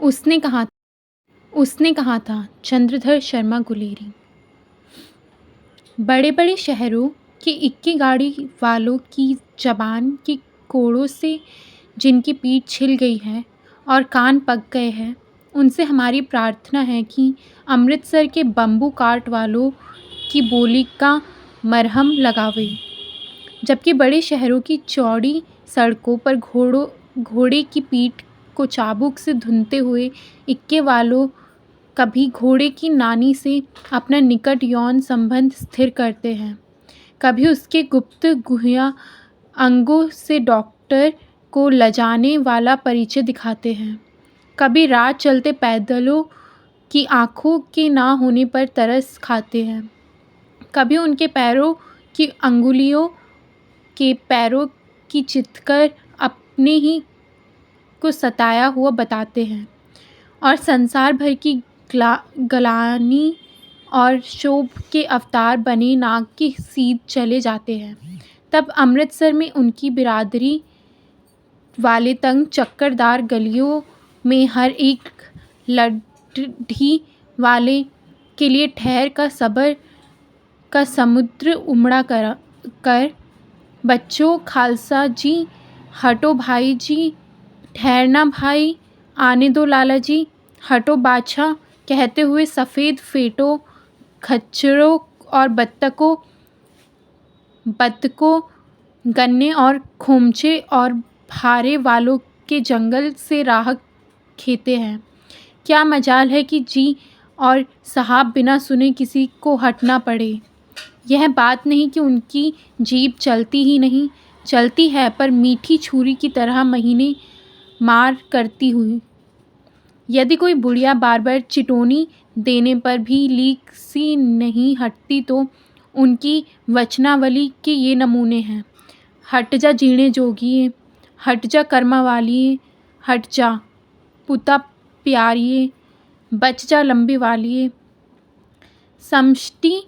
उसने कहा था चंद्रधर शर्मा गुलेरी। बड़े बड़े शहरों के इक्की गाड़ी वालों की जबान के कोड़ों से जिनकी पीठ छिल गई है और कान पक गए हैं, उनसे हमारी प्रार्थना है कि अमृतसर के बम्बू काट वालों की बोली का मरहम लगावे। जबकि बड़े शहरों की चौड़ी सड़कों पर घोड़े की पीठ को चाबुक से धुनते हुए इक्के वालों कभी घोड़े की नानी से अपना निकट यौन संबंध स्थिर करते हैं, कभी उसके गुप्त गुहिया अंगों से डॉक्टर को लजाने वाला परिचय दिखाते हैं, कभी राह चलते पैदलों की आँखों के ना होने पर तरस खाते हैं, कभी उनके पैरों की अंगुलियों के पैरों की चितकर अपने ही को सताया हुआ बताते हैं और संसार भर की गलानी और शोभ के अवतार बने नाग की सीध चले जाते हैं। तब अमृतसर में उनकी बिरादरी वाले तंग चक्करदार गलियों में हर एक लड्ढी वाले के लिए ठहर का सबर का समुद्र उमड़ा कर बच्चों खालसा जी, हटो भाई जी, ठहरना भाई, आने दो लाला जी, हटो बादशाह कहते हुए सफ़ेद फेटों, खच्चरों और बत्तकों, गन्ने और खोमचे और भारे वालों के जंगल से राह खेते हैं। क्या मजाल है कि जी और साहब बिना सुने किसी को हटना पड़े। यह बात नहीं कि उनकी जीभ चलती ही नहीं, चलती है पर मीठी छुरी की तरह महीने मार करती हुई। यदि कोई बुढ़िया बार बार चिटोनी देने पर भी लीक सी नहीं हटती तो उनकी वचनावली के ये नमूने हैं। हट जा जीणे जोगिए, हट जा कर्मा वालिए, हट जा पुता प्यारिए, बच जा लंबी वालिए। समष्टि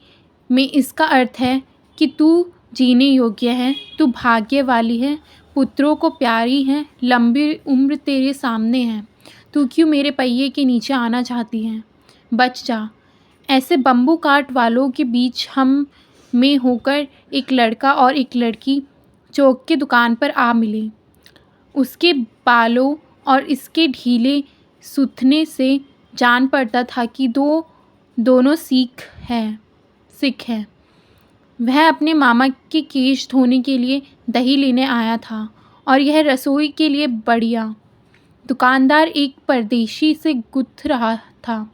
में इसका अर्थ है कि तू जीने योग्य है, तू भाग्य वाली है, पुत्रों को प्यारी है, लंबी उम्र तेरे सामने है, तू क्यों मेरे पहिए के नीचे आना चाहती है, बच जा। ऐसे बम्बू काट वालों के बीच हम में होकर एक लड़का और एक लड़की चौक की दुकान पर आ मिले। उसके बालों और इसके ढीले सुथने से जान पड़ता था कि दोनों सिख हैं। वह अपने मामा के केश धोने के लिए दही लेने आया था और यह रसोई के लिए बढ़िया। दुकानदार एक परदेशी से गुथ रहा था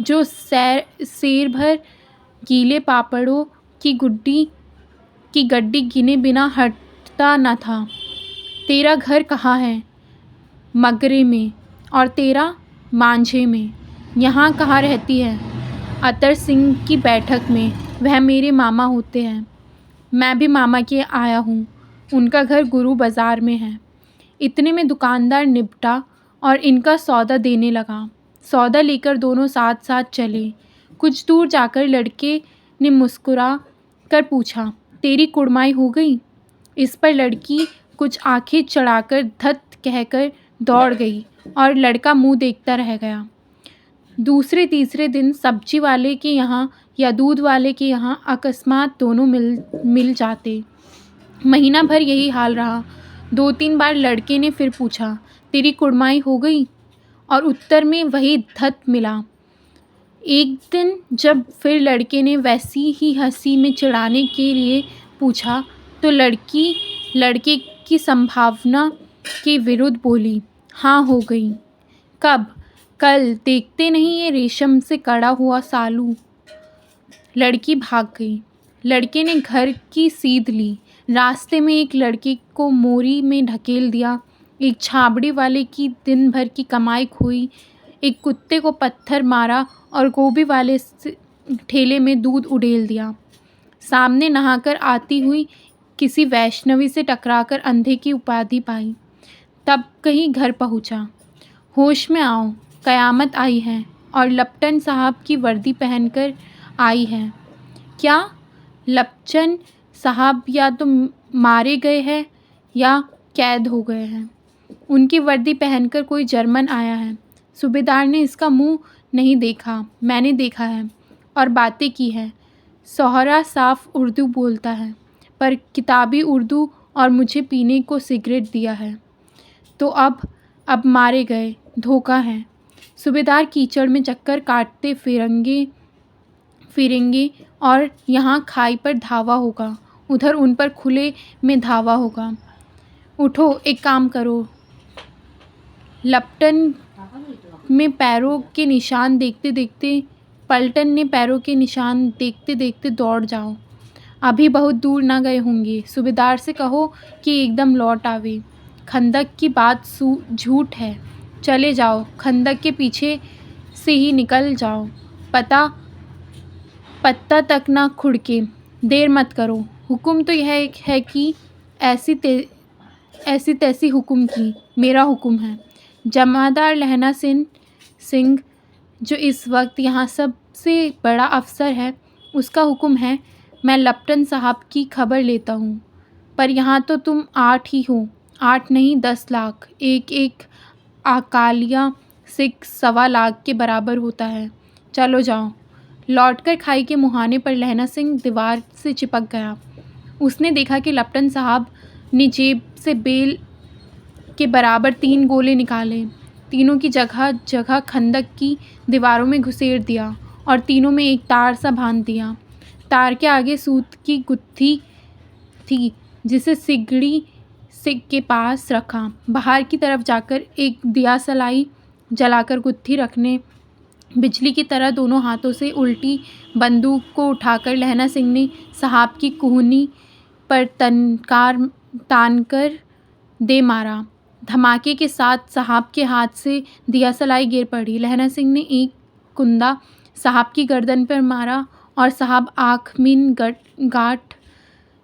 जो शेर भर गीले पापड़ों की गड्डी गिने बिना हटता न था। तेरा घर कहाँ है? मगरे में। और तेरा? मांझे में। यहाँ कहाँ रहती है? अतर सिंह की बैठक में। वह मेरे मामा होते हैं। मैं भी मामा के आया हूँ। उनका घर गुरु बाज़ार में है। इतने में दुकानदार निपटा और इनका सौदा देने लगा। सौदा लेकर दोनों साथ साथ चले। कुछ दूर जाकर लड़के ने मुस्कुरा कर पूछा, तेरी कुड़माई हो गई? इस पर लड़की कुछ आंखें चढ़ाकर धत कहकर दौड़ गई और लड़का मुंह देखता रह गया। दूसरे तीसरे दिन सब्जी वाले के यहाँ या दूध वाले के यहाँ अकस्मात दोनों मिल जाते। महीना भर यही हाल रहा। 2-3 बार लड़के ने फिर पूछा, तेरी कुड़माई हो गई? और उत्तर में वही धत मिला। एक दिन जब फिर लड़के ने वैसी ही हंसी में चिढ़ाने के लिए पूछा तो लड़के की संभावना के विरुद्ध बोली, हाँ हो गई। कब? कल। देखते नहीं ये रेशम से कड़ा हुआ सालू। लड़की भाग गई। लड़के ने घर की सीध ली। रास्ते में एक लड़के को मोरी में ढकेल दिया, एक छाबड़ी वाले की दिन भर की कमाई खोई, एक कुत्ते को पत्थर मारा और गोभी वाले ठेले में दूध उड़ेल दिया। सामने नहाकर आती हुई किसी वैष्णवी से टकराकर अंधे की उपाधि पाई। तब कहीं घर पहुंचा। होश में आओ, कयामत आई है और लपटन साहब की वर्दी पहनकर आई है। क्या? लपटन साहब या तो मारे गए हैं या कैद हो गए हैं। उनकी वर्दी पहनकर कोई जर्मन आया है। सूबेदार ने इसका मुंह नहीं देखा, मैंने देखा है और बातें की है। सोहरा साफ उर्दू बोलता है, पर किताबी उर्दू, और मुझे पीने को सिगरेट दिया है। तो अब मारे गए, धोखा है। सूबेदार कीचड़ में चक्कर काटते फिरेंगे और यहाँ खाई पर धावा होगा, उधर उन पर खुले में धावा होगा। उठो, एक काम करो। लपटन में पैरों के निशान देखते देखते पलटन ने पैरों के निशान देखते देखते दौड़ जाओ। अभी बहुत दूर ना गए होंगे। सूबेदार से कहो कि एकदम लौट आवे। खंदक की बात झूठ है। चले जाओ, खंदक के पीछे से ही निकल जाओ। पत्ता तक ना खुड़के। देर मत करो। हुक्म तो यह है कि ऐसी तैसी हुक्म की, मेरा हुक्म है। जमादार लहना सिंह जो इस वक्त यहाँ सबसे बड़ा अफसर है, उसका हुक्म है मैं लपटन साहब की खबर लेता हूँ। पर यहाँ तो तुम 8 ही हो। 8 नहीं, 10 लाख। एक अकालिया से 1.25 लाख के बराबर होता है। चलो जाओ। लौटकर खाई के मुहाने पर लहना सिंह दीवार से चिपक गया। उसने देखा कि लपटन साहब ने जेब से बेल के बराबर 3 गोले निकाले, तीनों की जगह जगह खंदक की दीवारों में घुसेड़ दिया और तीनों में एक तार सा बांध दिया। तार के आगे सूत की गुत्थी थी, जिसे सिगड़ी के पास रखा। बाहर की तरफ जाकर एक दियासलाई जलाकर गुत्थी रखने, बिजली की तरह दोनों हाथों से उल्टी बंदूक को उठाकर लहना सिंह ने साहब की कुहनी पर तानकर दे मारा। धमाके के साथ साहब के हाथ से दियासलाई गिर पड़ी। लहना सिंह ने एक कुंदा साहब की गर्दन पर मारा और साहब आँख मीन गाठ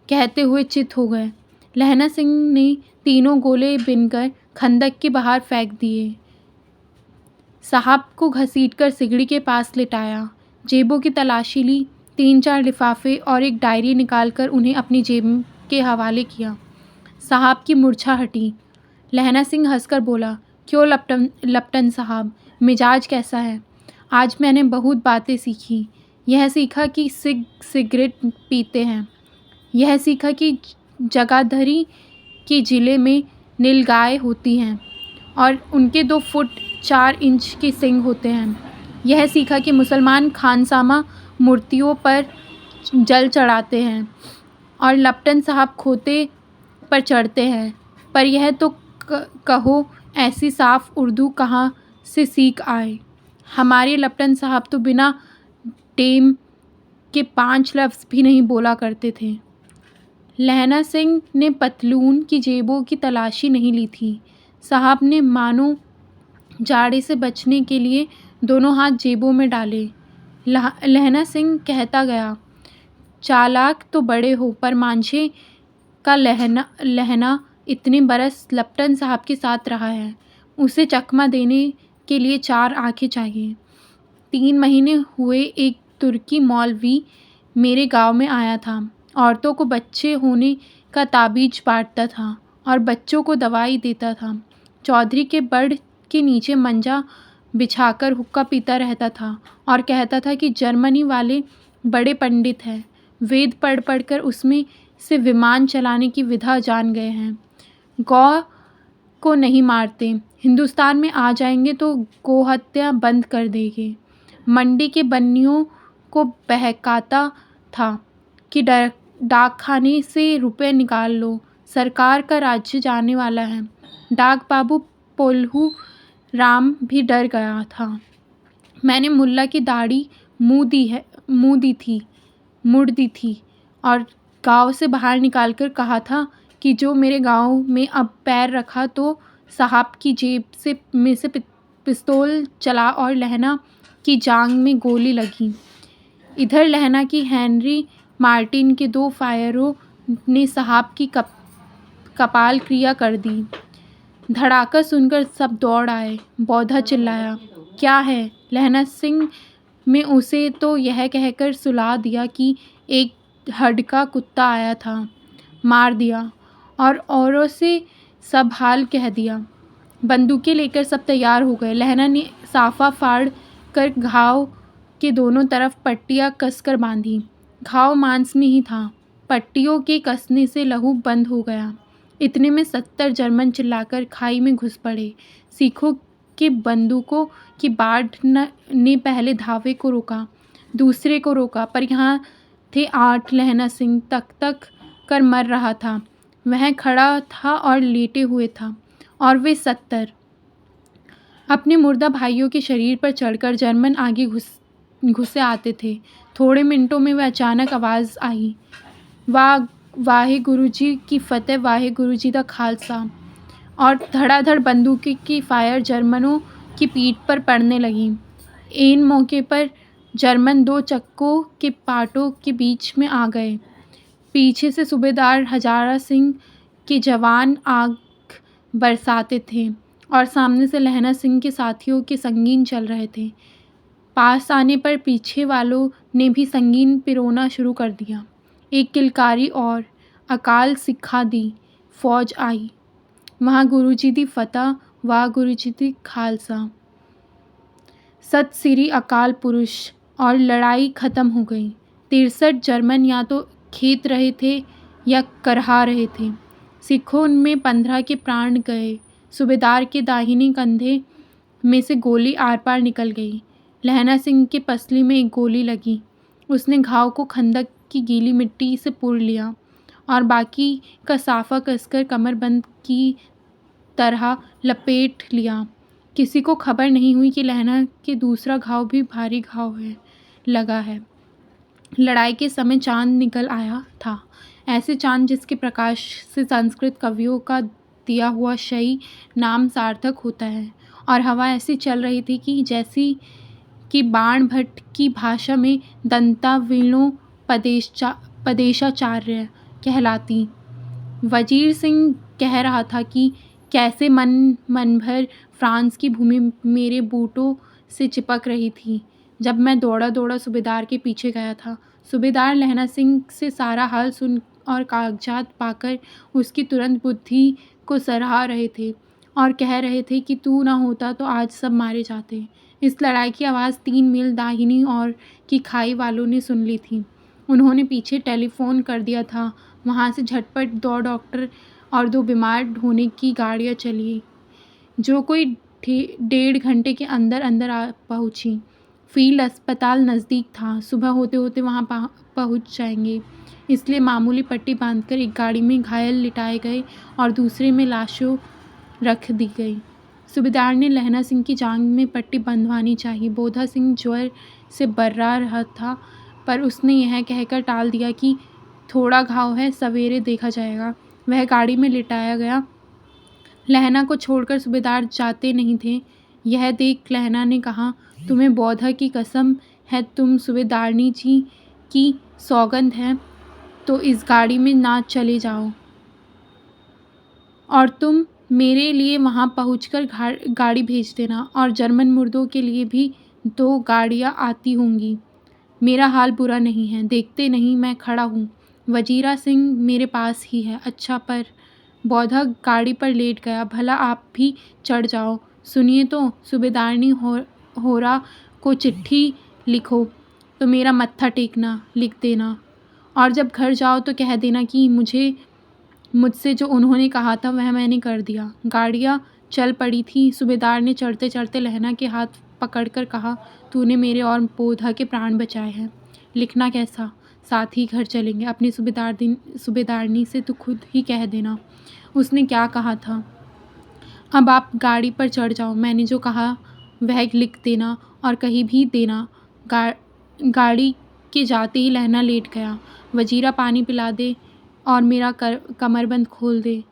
कहते हुए चित हो गए। लहना सिंह ने तीनों गोले बिनकर खंदक के बाहर फेंक दिए। साहब को घसीटकर सिगड़ी के पास लिटाया, जेबों की तलाशी ली, 3-4 लिफाफे और एक डायरी निकालकर उन्हें अपनी जेब के हवाले किया। साहब की मूर्छा हटी। लहना सिंह हंसकर बोला, क्यों लपटन साहब, मिजाज कैसा है? आज मैंने बहुत बातें सीखी। यह सीखा कि सिगरेट पीते हैं। यह सीखा कि जगाधरी के ज़िले में नीलगाय होती हैं और उनके 2 फुट 4 इंच के सींग होते हैं। यह सीखा कि मुसलमान खानसामा मूर्तियों पर जल चढ़ाते हैं और लपटन साहब खोते पर चढ़ते हैं। पर यह तो कहो, ऐसी साफ उर्दू कहाँ से सीख आए? हमारे लपटन साहब तो बिना टेम के 5 लफ्ज़ भी नहीं बोला करते थे। लहना सिंह ने पतलून की जेबों की तलाशी नहीं ली थी। साहब ने मानो जाड़े से बचने के लिए दोनों हाथ जेबों में डाले। लहना सिंह कहता गया, चालाक तो बड़े हो, पर मांझे का लहना इतने बरस लपटन साहब के साथ रहा है। उसे चकमा देने के लिए 4 आंखें चाहिए। 3 महीने हुए एक तुर्की मौलवी मेरे गांव में आया था। औरतों को बच्चे होने का ताबीज बांटता था और बच्चों को दवाई देता था। चौधरी के बड़ के नीचे मंजा बिछाकर हुक्का पीता रहता था और कहता था कि जर्मनी वाले बड़े पंडित हैं, वेद पढ़ पढ़कर उसमें से विमान चलाने की विधा जान गए हैं। गौ को नहीं मारते, हिंदुस्तान में आ जाएंगे तो गोहत्या बंद कर देंगे। मंडी के बन्नियों को बहकाता था कि डाकखाने से रुपए निकाल लो, सरकार का राज्य जाने वाला है। डाक बाबू पोल्हू राम भी डर गया था। मैंने मुल्ला की दाढ़ी मुड़ दी थी और गांव से बाहर निकालकर कहा था कि जो मेरे गांव में अब पैर रखा तो साहब की जेब में से पिस्तौल चला और लहना की जांग में गोली लगी। इधर लहना की हेनरी मार्टिन के 2 फायरों ने साहब की कपाल क्रिया कर दी। धड़ाका सुनकर सब दौड़ आए। बौद्धा चिल्लाया, क्या है? लहना सिंह में उसे तो यह कहकर सुला दिया कि एक हड्का कुत्ता आया था, मार दिया, और औरों से सब हाल कह दिया। बंदूकें लेकर सब तैयार हो गए। लहना ने साफा फाड़ कर घाव के दोनों तरफ पट्टियां कसकर बांधी। घाव मांस में ही था। पट्टियों के कसने से लहू बंद हो गया। इतने में 70 जर्मन चिल्लाकर खाई में घुस पड़े। सिखों के बंदूकों की बाढ़ ने पहले धावे को रोका, दूसरे को रोका, पर यहाँ थे 8। लहना सिंह तक कर मर रहा था। वह खड़ा था और लेटे हुए था, और वे 70 अपने मुर्दा भाइयों के शरीर पर चढ़कर जर्मन आगे घुसे आते थे। थोड़े मिनटों में वह अचानक आवाज़ आई, वाहे गुरुजी की फतेह, वाहे गुरुजी दा खालसा। और धड़ाधड़ बंदूक की फायर जर्मनों की पीठ पर पड़ने लगी। इन मौके पर जर्मन 2 चक्कों के पाटों के बीच में आ गए। पीछे से सूबेदार हजारा सिंह के जवान आग बरसाते थे और सामने से लहना सिंह के साथियों के संगीन चल रहे थे। पास आने पर पीछे वालों ने भी संगीन पिरोना शुरू कर दिया। एक किलकारी और अकाल सिखा दी फौज आई। वहाँ गुरुजी दी फतह, वाह गुरुजी दी खालसा। सत श्री अकाल पुरुष। और लड़ाई ख़त्म हो गई। 63 जर्मन या तो खेत रहे थे या करहा रहे थे। सिखों में 15 के प्राण गए। सूबेदार के दाहिने कंधे में से गोली आर पार निकल गई। लहना सिंह के पसली में एक गोली लगी। उसने घाव को खंदक की गीली मिट्टी से पुर लिया और बाकी का साफा कसकर कमरबंद की तरह लपेट लिया। किसी को खबर नहीं हुई कि लहना के दूसरा घाव भी भारी घाव लगा है। लड़ाई के समय चांद निकल आया था, ऐसे चांद जिसके प्रकाश से संस्कृत कवियों का दिया हुआ शई नाम सार्थक होता है। और हवा ऐसी चल रही थी कि जैसी कि बाण भट्ट की भाषा में दंतावीणों पदेशाचार्य कहलाती। वजीर सिंह कह रहा था कि कैसे मन भर फ्रांस की भूमि मेरे बूटों से चिपक रही थी जब मैं दौड़ा सूबेदार के पीछे गया था। सूबेदार लहना सिंह से सारा हाल सुन और कागजात पाकर उसकी तुरंत बुद्धि को सराह रहे थे और कह रहे थे कि तू ना होता तो आज सब मारे जाते। इस लड़ाई की आवाज़ 3 मील दाहिनी ओर की खाई वालों ने सुन ली थी। उन्होंने पीछे टेलीफोन कर दिया था। वहाँ से झटपट 2 डॉक्टर और 2 बीमार ढोने की गाड़ियाँ चली, जो कोई 1.5 घंटे के अंदर आ पहुँची। फील्ड अस्पताल नज़दीक था। सुबह होते होते वहाँ पहुँच जाएंगे, इसलिए मामूली पट्टी बांधकर एक गाड़ी में घायल लिटाए गए और दूसरे में लाशों रख दी गई। सूबेदार ने लहना सिंह की जांघ में पट्टी बंधवानी चाहिए। बोधा सिंह ज्वर से बर्रा रहा था, पर उसने यह कहकर टाल दिया कि थोड़ा घाव है, सवेरे देखा जाएगा। वह गाड़ी में लिटाया गया। लहना को छोड़कर सूबेदार जाते नहीं थे। यह देख लहना ने कहा, तुम्हें बौद्धा की कसम है, तुम सूबेदारनी जी की सौगंध है तो इस गाड़ी में ना चले जाओ, और तुम मेरे लिए वहाँ पहुँचकर गाड़ी भेज देना, और जर्मन मुर्दों के लिए भी 2 गाड़ियाँ आती होंगी। मेरा हाल बुरा नहीं है, देखते नहीं मैं खड़ा हूँ। वजीरा सिंह मेरे पास ही है। अच्छा, पर बौद्धा गाड़ी पर लेट गया। भला आप भी चढ़ जाओ। सुनिए तो, सूबेदारनी होरा को चिट्ठी लिखो तो मेरा मत्था टेकना, लिख देना, और जब घर जाओ तो कह देना कि मुझसे जो उन्होंने कहा था वह मैंने कर दिया। गाड़ियाँ चल पड़ी थी। सूबेदार ने चढ़ते चढ़ते लहना के हाथ पकड़कर कहा, तूने मेरे और बोधा के प्राण बचाए हैं। लिखना कैसा? साथ ही घर चलेंगे। अपनी सूबेदारनी से तो खुद ही कह देना। उसने क्या कहा था? अब आप गाड़ी पर चढ़ जाओ। मैंने जो कहा वह लिख देना और कहीं भी देना। गाड़ी के जाते ही लहना लेट गया। वजीरा पानी पिला दे और मेरा कमरबंद खोल दे,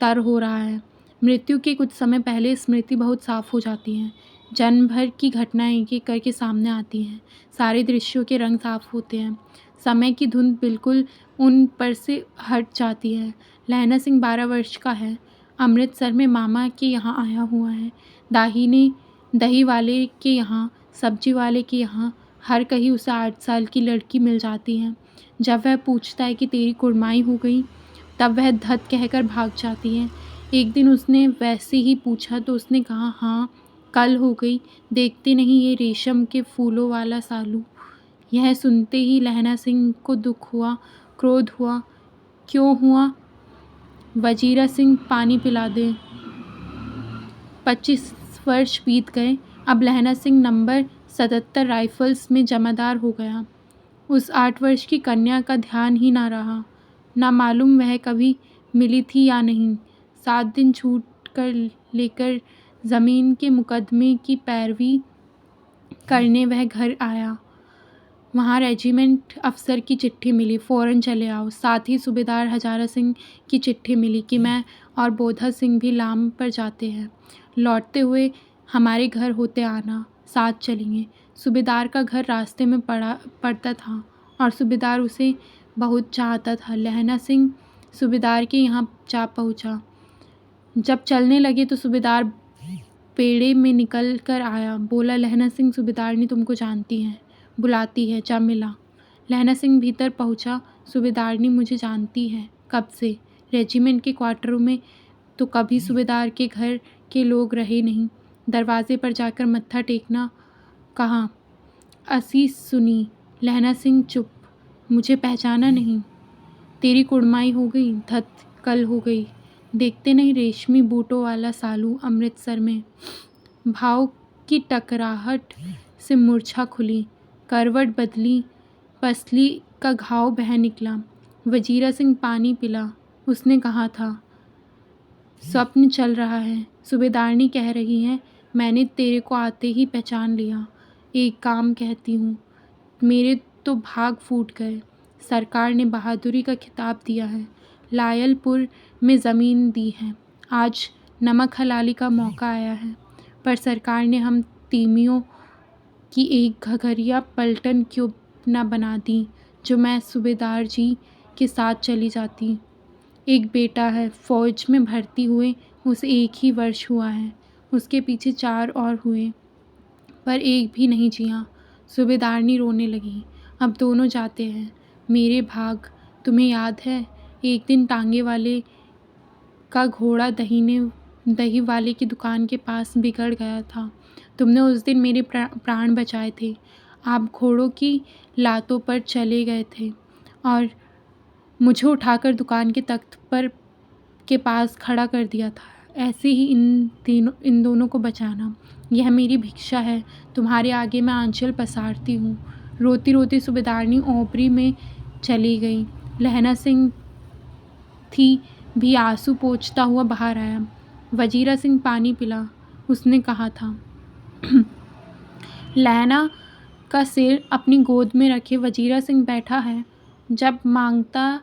तर हो रहा है। मृत्यु के कुछ समय पहले स्मृति बहुत साफ हो जाती है। जन्म भर की घटनाएं एक एक करके सामने आती हैं। सारे दृश्यों के रंग साफ होते हैं। समय की धुंध बिल्कुल उन पर से हट जाती है। लहना सिंह 12 वर्ष का है। अमृतसर में मामा के यहाँ आया हुआ है। दही वाले के यहाँ, सब्जी वाले के यहाँ हर कहीं उसे 8 साल की लड़की मिल जाती है। जब वह पूछता है कि तेरी कुड़माई हो गई, तब वह धत कहकर भाग जाती है। एक दिन उसने वैसे ही पूछा तो उसने कहा, हाँ कल हो गई, देखते नहीं ये रेशम के फूलों वाला सालू। यह सुनते ही लहना सिंह को दुख हुआ, क्रोध हुआ। क्यों हुआ? वजीरा सिंह पानी पिला दे। 25 वर्ष बीत गए। अब लहना सिंह नंबर 77 राइफल्स में जमादार हो गया। उस 8 वर्ष की कन्या का ध्यान ही ना रहा। ना मालूम वह कभी मिली थी या नहीं। 7 दिन छूट कर लेकर ज़मीन के मुकदमे की पैरवी करने वह घर आया। वहाँ रेजिमेंट अफसर की चिट्ठी मिली, फ़ौरन चले आओ। साथ ही सूबेदार हजारा सिंह की चिट्ठी मिली कि मैं और बोधा सिंह भी लाम पर जाते हैं। लौटते हुए हमारे घर होते आना, साथ चलेंगे। सूबेदार का घर रास्ते में पड़ता था और सूबेदार उसे बहुत चाहता था। लहना सिंह सूबेदार के यहाँ जा पहुँचा। जब चलने लगे तो सूबेदार पेड़े में निकल कर आया। बोला, लहना सिंह सूबेदारनी तुमको जानती हैं, बुलाती है, जा मिला। लहना सिंह भीतर पहुंचा। सूबेदारनी मुझे जानती है। कब से? रेजिमेंट के क्वार्टरों में तो कभी सूबेदार के घर के लोग रहे नहीं। दरवाजे पर जाकर मत्था टेकना कहा। असी सुनी। लहना सिंह चुप। मुझे पहचाना नहीं? तेरी कुड़माई हो गई, धत कल हो गई। देखते नहीं रेशमी बूटों वाला सालू अमृतसर में। भाव की टकराहट से मूर्छा खुली, करवट बदली, पसली का घाव बह निकला। वजीरा सिंह पानी पिला। उसने कहा था, स्वप्न चल रहा है। सूबेदारनी कह रही है, मैंने तेरे को आते ही पहचान लिया। एक काम कहती हूँ, मेरे तो भाग फूट गए। सरकार ने बहादुरी का खिताब दिया है, लायलपुर में ज़मीन दी है। आज नमक हलाली का मौका आया है, पर सरकार ने हम तीमियों की एक घघरिया पलटन क्यों न बना दी, जो मैं सूबेदार जी के साथ चली जाती। एक बेटा है, फ़ौज में भर्ती हुए उसे 1 ही वर्ष हुआ है। उसके पीछे 4 और हुए, पर एक भी नहीं जिया। सूबेदारनी रोने लगी। अब दोनों जाते हैं। मेरे भाग। तुम्हें याद है, एक दिन टांगे वाले का घोड़ा दही वाले की दुकान के पास बिगड़ गया था। तुमने उस दिन मेरे प्राण बचाए थे। आप घोड़ों की लातों पर चले गए थे और मुझे उठाकर दुकान के तख्त पर के पास खड़ा कर दिया था। ऐसे ही इन दोनों को बचाना, यह मेरी भिक्षा है। तुम्हारे आगे मैं आंचल पसारती हूँ। रोती रोती सूबेदारनी ओपरी में चली गई। लहना सिंह थी भी आंसू पोंछता हुआ बाहर आया। वजीरा सिंह पानी पिला। उसने कहा था। लहना का सिर अपनी गोद में रखे वजीरा सिंह बैठा है। जब मांगता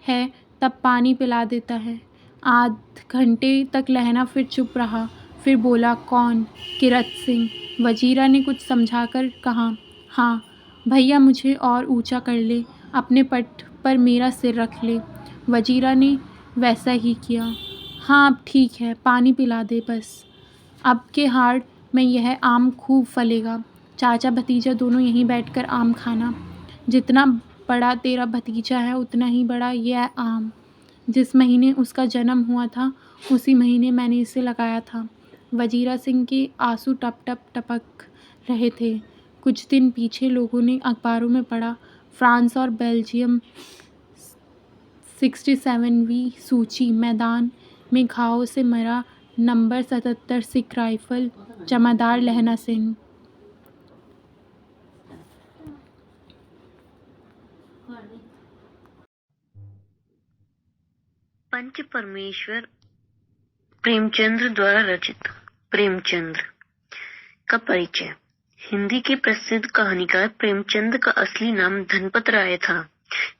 है तब पानी पिला देता है। आध घंटे तक लहना फिर चुप रहा, फिर बोला, कौन? किरत सिंह। वजीरा ने कुछ समझाकर कहा, हाँ भैया, मुझे और ऊंचा कर ले, अपने पट पर मेरा सिर रख ले। वजीरा ने वैसा ही किया। हाँ अब ठीक है, पानी पिला दे बस। अब के हाड़ में यह आम खूब फलेगा। चाचा भतीजा दोनों यहीं बैठकर आम खाना। जितना बड़ा तेरा भतीजा है उतना ही बड़ा यह आम। जिस महीने उसका जन्म हुआ था उसी महीने मैंने इसे लगाया था। वजीरा सिंह के आंसू टप टप टपक रहे थे। कुछ दिन पीछे लोगों ने अखबारों में पढ़ा, फ्रांस और बेल्जियम 67वीं सूची, मैदान में घाव से मरा नंबर 77 सिख राइफल, जमादार लहना सिंह। पंच परमेश्वर प्रेमचंद्र द्वारा रचित। प्रेमचंद्र का परिचय। हिंदी के प्रसिद्ध कहानीकार प्रेमचंद का असली नाम धनपत राय था।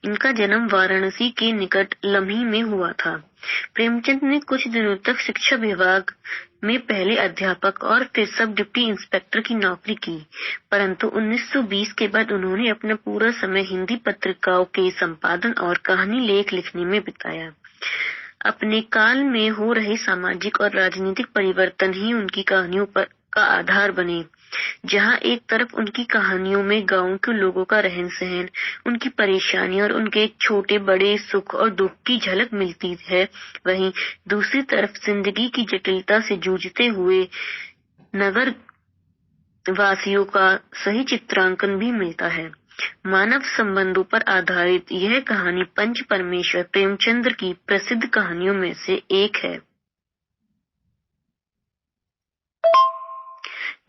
इनका जन्म वाराणसी के निकट लम्ही में हुआ था। प्रेमचंद ने कुछ दिनों तक शिक्षा विभाग में पहले अध्यापक और फिर सब डिप्टी इंस्पेक्टर की नौकरी की, परंतु 1920 के बाद उन्होंने अपना पूरा समय हिंदी पत्रिकाओं के संपादन और कहानी लेख लिखने में बिताया। अपने काल में हो रहे सामाजिक और राजनीतिक परिवर्तन ही उनकी कहानियों पर का आधार बने। जहाँ एक तरफ उनकी कहानियों में गांव के लोगों का रहन सहन, उनकी परेशानी और उनके छोटे बड़े सुख और दुख की झलक मिलती है, वहीं दूसरी तरफ जिंदगी की जटिलता से जूझते हुए नगर वासियों का सही चित्रांकन भी मिलता है। मानव संबंधों पर आधारित यह कहानी पंच परमेश्वर प्रेमचंद की प्रसिद्ध कहानियों में से एक है।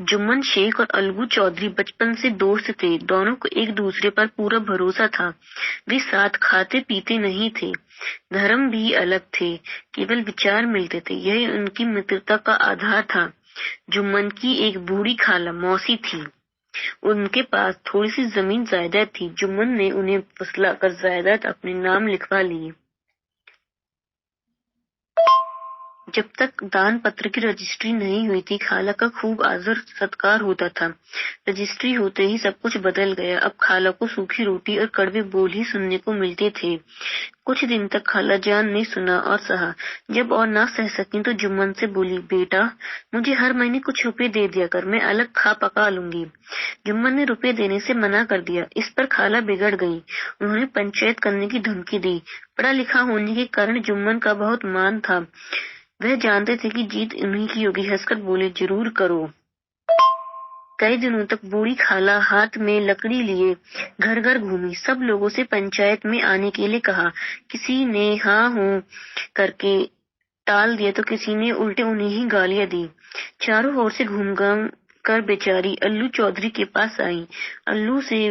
जुम्मन शेख और अलगू चौधरी बचपन से दोस्त थे। दोनों को एक दूसरे पर पूरा भरोसा था। वे साथ खाते पीते नहीं थे, धर्म भी अलग थे, केवल विचार मिलते थे, यही उनकी मित्रता का आधार था। जुम्मन की एक बूढ़ी खाला मौसी थी। उनके पास थोड़ी सी जमीन जायदाद थी। जुम्मन ने उन्हें फुसलाकर जायदाद अपने नाम लिखवा ली। जब तक दान पत्र की रजिस्ट्री नहीं हुई थी, खाला का खूब आदर सत्कार होता था। रजिस्ट्री होते ही सब कुछ बदल गया। अब खाला को सूखी रोटी और कड़वे बोल ही सुनने को मिलते थे। कुछ दिन तक खाला जान ने सुना और सहा। जब और ना सह सकी तो जुम्मन से बोली, बेटा मुझे हर महीने कुछ रुपए दे दिया कर, मैं अलग खा पका लूंगी। जुम्मन ने रुपए देने से मना कर दिया। इस पर खाला बिगड़ गई। उन्होंने पंचायत करने की धमकी दी। पढ़ा लिखा होने के कारण जुम्मन का बहुत मान था। वह जानते थे कि जीत उन्हीं की होगी। हंसकर बोले, जरूर करो। कई दिनों तक बूढ़ी खाला हाथ में लकड़ी लिए घर घर घूमी। सब लोगों से पंचायत में आने के लिए कहा। किसी ने हाँ हूँ करके टाल दिया तो किसी ने उल्टे उन्हें ही गालियां दी। चारों ओर से घूम घाम कर बेचारी अल्लू चौधरी के पास आई। अल्लू से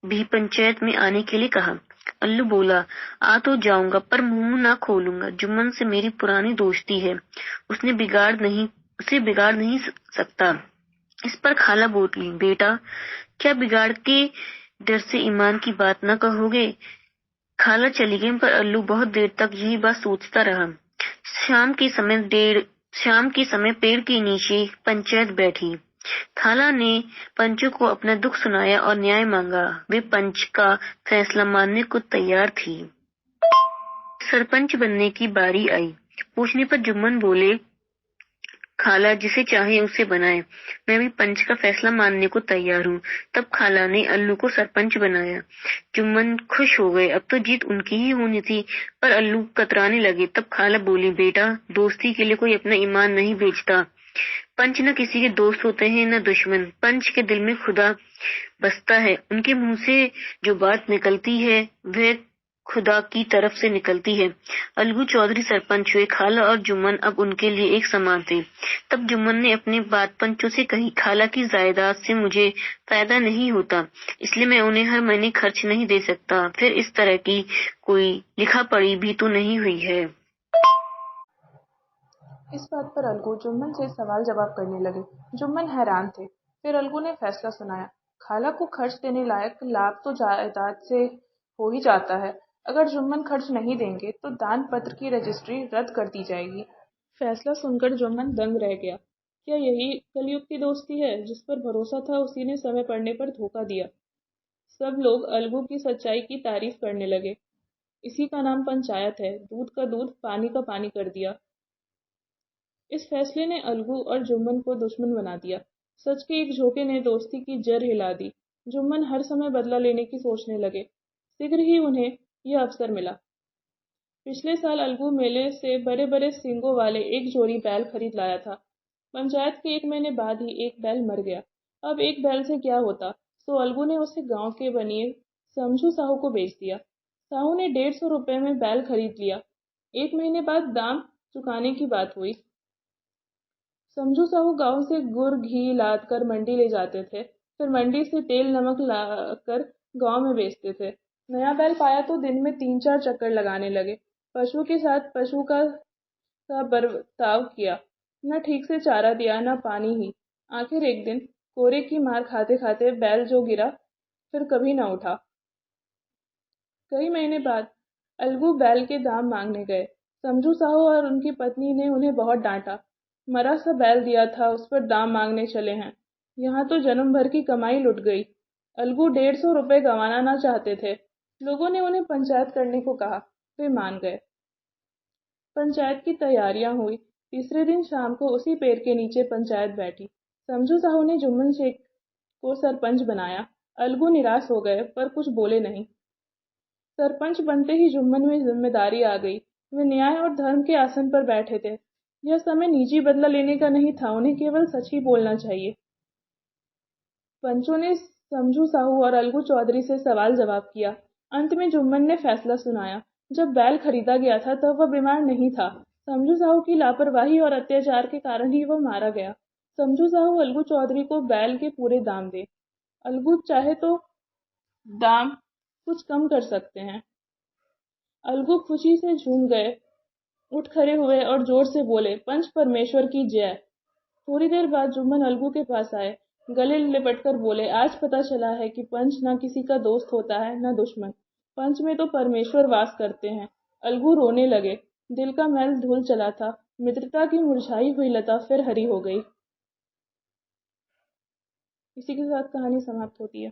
भी पंचायत में आने के लिए कहा। अल्लू बोला, आ तो जाऊंगा पर मुंह ना खोलूंगा। जुम्मन से मेरी पुरानी दोस्ती है, उसे बिगाड़ नहीं सकता। इस पर खाला बोली, बेटा क्या बिगाड़ के डर से ईमान की बात न कहोगे। खाला चली गई पर अल्लू बहुत देर तक यही बात सोचता रहा। शाम के समय पेड़ के नीचे पंचायत बैठी। खाला ने पंचों को अपना दुख सुनाया और न्याय मांगा। वे पंच का फैसला मानने को तैयार थी। सरपंच बनने की बारी आई। पूछने पर जुम्मन बोले, खाला जिसे चाहे उसे बनाए, मैं भी पंच का फैसला मानने को तैयार हूँ। तब खाला ने अल्लू को सरपंच बनाया। जुम्मन खुश हो गए। अब तो जीत उनकी ही होनी थी, पर अल्लू कतराने लगे। तब खाला बोली, बेटा दोस्ती के लिए कोई अपना ईमान नहीं बेचता। पंच न किसी के दोस्त होते हैं न दुश्मन। पंच के दिल में खुदा बसता है। उनके मुंह से जो बात निकलती है वह खुदा की तरफ से निकलती है। अलगू चौधरी सरपंच हुए। खाला और जुम्मन अब उनके लिए एक समान थे। तब जुम्मन ने अपनी बात पंचों से कही। खाला की जायदाद से मुझे फायदा नहीं होता, इसलिए मैं उन्हें हर महीने खर्च नहीं दे सकता। फिर इस तरह की कोई लिखा पढ़ी भी तो नहीं हुई है। इस बात पर अलगू जुम्मन से सवाल जवाब करने लगे। जुम्मन हैरान थे। फिर अलगू ने फैसला सुनाया। खाला को खर्च देने लायक लाभ तो जायदाद से हो ही जाता है। अगर जुम्मन खर्च नहीं देंगे तो दान पत्र की रजिस्ट्री रद्द कर दी जाएगी। फैसला सुनकर जुम्मन दंग रह गया। क्या यही कलयुग की दोस्ती है? जिस पर भरोसा था उसी ने समय पड़ने पर धोखा दिया। सब लोग अलगू की सच्चाई की तारीफ करने लगे। इसी का नाम पंचायत है। दूध का दूध पानी का पानी कर दिया। इस फैसले ने अलगू और जुम्मन को दुश्मन बना दिया। सच के एक झोंके ने दोस्ती की जड़ हिला दी। जुम्मन हर समय बदला लेने की सोचने लगे। शीघ्र ही उन्हें यह अवसर मिला। पिछले साल अलगू मेले से बड़े बड़े सींगों वाले एक जोड़ी बैल खरीद लाया था। पंचायत के 1 महीने बाद ही एक बैल मर गया। अब एक बैल से क्या होता, तो अलगू ने उसे गांव के बनिए समझू साहू को बेच दिया। साहू ने 150 रुपए में बैल खरीद लिया। 1 महीने बाद दाम चुकाने की बात हुई। समझू साहू गांव से गुड़ घी लाद कर मंडी ले जाते थे। फिर मंडी से तेल नमक लाकर गांव में बेचते थे। नया बैल पाया तो दिन में 3-4 चक्कर लगाने लगे। पशु के साथ पशु का सा बर्ताव किया। न ठीक से चारा दिया न पानी ही। आखिर एक दिन कोरे की मार खाते खाते बैल जो गिरा फिर कभी न उठा। कई महीने बाद अलगू बैल के दाम मांगने गए। समझू साहू और उनकी पत्नी ने उन्हें बहुत डांटा। मरा सा बैल दिया था, उस पर दाम मांगने चले हैं। यहाँ तो जन्म भर की कमाई लुट गई। अलगू 150 रुपए गंवाना ना चाहते थे। लोगों ने उन्हें पंचायत करने को कहा। वे मान गए। पंचायत की तैयारियां हुई। तीसरे दिन शाम को उसी पेड़ के नीचे पंचायत बैठी। समझू साहू ने जुम्मन शेख को सरपंच बनाया। अलगू निराश हो गए पर कुछ बोले नहीं। सरपंच बनते ही जुम्मन में जिम्मेदारी आ गई। वे न्याय और धर्म के आसन पर बैठे थे। यह समय निजी बदला लेने का नहीं था, उन्हें केवल सच ही बोलना चाहिए। पंचों ने समझू साहू और अलगू चौधरी से सवाल जवाब किया। अंत में जुम्मन ने फैसला सुनाया। जब बैल खरीदा गया था तब वह बीमार नहीं था। समझू साहू की लापरवाही और अत्याचार के कारण ही वह मारा गया। समझू साहू अलगू चौधरी को बैल के पूरे दाम दे। अलगू चाहे तो दाम कुछ कम कर सकते हैं। अलगू खुशी से झूम गए, उठ खड़े हुए और जोर से बोले, पंच परमेश्वर की जय। थोड़ी देर बाद जुम्मन अलगू के पास आए, गले लिपटकर बोले, आज पता चला है कि पंच ना किसी का दोस्त होता है न दुश्मन। पंच में तो परमेश्वर वास करते हैं। अलगू रोने लगे। दिल का मैल धुल चला था। मित्रता की मुरझाई हुई लता फिर हरी हो गई। इसी के साथ कहानी समाप्त होती है।